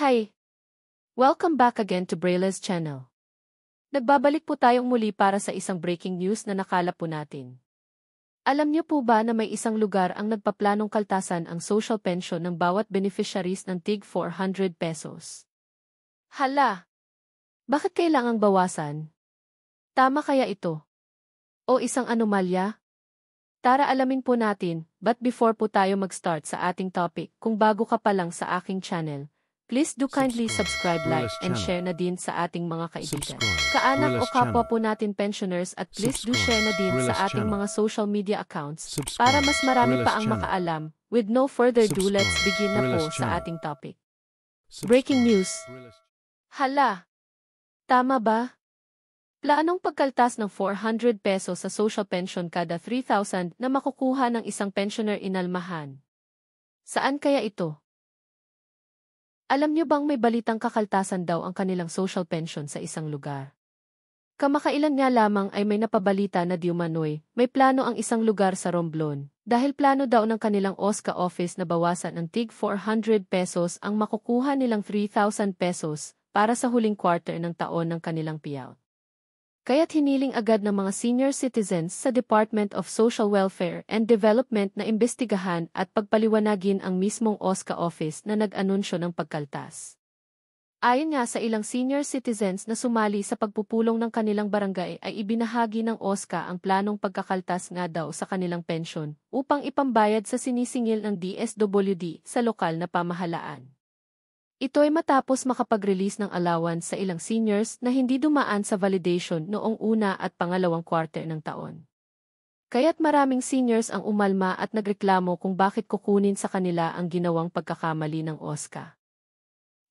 Hi! Welcome back again to Brayla's channel. Nagbabalik po tayong muli para sa isang breaking news na nakalap po natin. Alam niyo po ba na may isang lugar ang nagpaplanong kaltasan ang social pension ng bawat beneficiaries ng tig 400 pesos? Hala! Bakit kailangang bawasan? Tama kaya ito? O isang anomalya? Tara alamin po natin, but before po tayo mag-start sa ating topic, kung bago ka pa lang sa aking channel, please do kindly subscribe, like, and share na din sa ating mga kaibigan, kaanak o kapwa po natin pensioners at please do share na din sa ating mga social media accounts para mas marami pa ang makaalam. With no further ado, let's begin na po sa ating topic. Breaking news. Hala! Tama ba? Planong pagkaltas ng 400 pesos sa social pension kada 3,000 na makukuha ng isang pensioner inalmahan. Saan kaya ito? Alam niyo bang may balitang kakaltasan daw ang kanilang social pension sa isang lugar? Kamakailan nga lamang ay may napabalita na di umano'y may plano ang isang lugar sa Romblon dahil plano daw ng kanilang OSCA office na bawasan ng tig 400 pesos ang makukuha nilang 3,000 pesos para sa huling quarter ng taon ng kanilang payout. Kaya't hiniling agad ng mga senior citizens sa Department of Social Welfare and Development na imbestigahan at pagpaliwanagin ang mismong OSCA office na nag-anunsyo ng pagkaltas. Ayon nga sa ilang senior citizens na sumali sa pagpupulong ng kanilang barangay ay ibinahagi ng OSCA ang planong pagkakaltas nga daw sa kanilang pensyon upang ipambayad sa sinisingil ng DSWD sa lokal na pamahalaan. Ito ay matapos makapag-release ng allowance sa ilang seniors na hindi dumaan sa validation noong una at pangalawang quarter ng taon. Kaya't maraming seniors ang umalma at nagreklamo kung bakit kukunin sa kanila ang ginawang pagkakamali ng OSCA.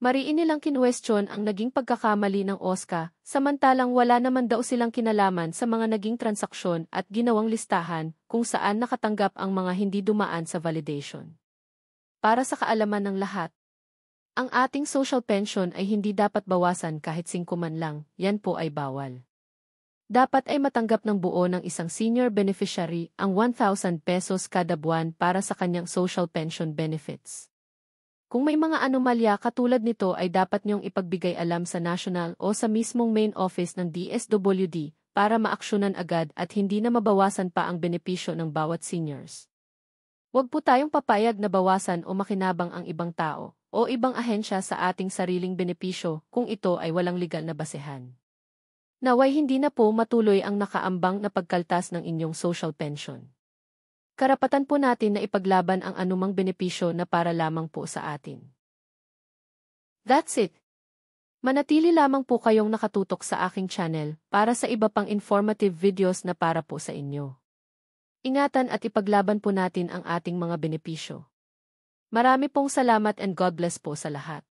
Mariin nilang kinwestiyon ang naging pagkakamali ng OSCA, samantalang wala naman daw silang kinalaman sa mga naging transaksyon at ginawang listahan kung saan nakatanggap ang mga hindi dumaan sa validation. Para sa kaalaman ng lahat, ang ating social pension ay hindi dapat bawasan kahit 5 man lang, yan po ay bawal. Dapat ay matanggap ng buo ng isang senior beneficiary ang 1,000 pesos kada buwan para sa kanyang social pension benefits. Kung may mga anomalya katulad nito ay dapat niyong ipagbigay alam sa national o sa mismong main office ng DSWD para maaksyonan agad at hindi na mabawasan pa ang benepisyo ng bawat seniors. Huwag po tayong papayag na bawasan o makinabang ang ibang tao o ibang ahensya sa ating sariling benepisyo kung ito ay walang legal na basehan. Naway hindi na po matuloy ang nakaambang na pagkaltas ng inyong social pension. Karapatan po natin na ipaglaban ang anumang benepisyo na para lamang po sa atin. That's it. Manatili lamang po kayong nakatutok sa aking channel para sa iba pang informative videos na para po sa inyo. Ingatan at ipaglaban po natin ang ating mga benepisyo. Marami pong salamat and God bless po sa lahat.